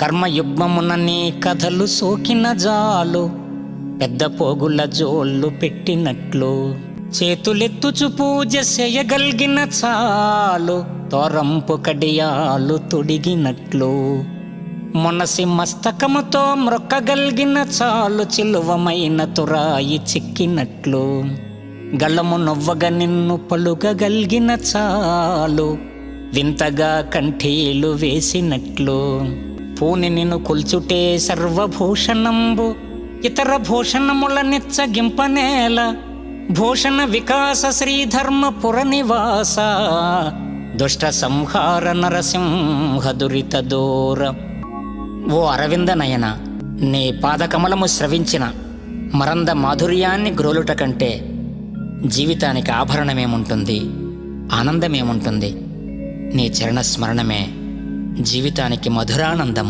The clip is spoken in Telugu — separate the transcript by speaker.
Speaker 1: కర్మయుగ్మమున నీ కథలు సోకిన జాలు, పెద్ద పోగుల జోళ్ళు పెట్టినట్లు. చేతులెత్తుచు పూజ చేయగలిగిన చాలు, తోరంపు కడియాలు తొడిగినట్లు. మొనసి మస్తకముతో మ్రొక్కగలిగిన చాలు, చిలువమైన తురాయి చిక్కినట్లు. గళము నొవ్వగ నిన్ను పలుగగలిగిన చాలు, వింతగా కంఠీలు వేసినట్లు. పూని నిన్ను కొల్చుటే సర్వభూషణంబు, ఇతర భూషణముల నెచ్చగింపనేల. భూషణ వికాస శ్రీధర్మపుర నివాస, దుష్ట సంహార నరసింహ దురిత దూర. ఓ అరవింద నయన, నీ పాదకమలము స్రవించిన మరంద మాధుర్యాన్ని గ్రోలుట కంటే జీవితానికి ఆభరణమేముంటుంది, ఆనందమేముంటుంది? నీ చరణ స్మరణమే జీవితానికి మధురానందము.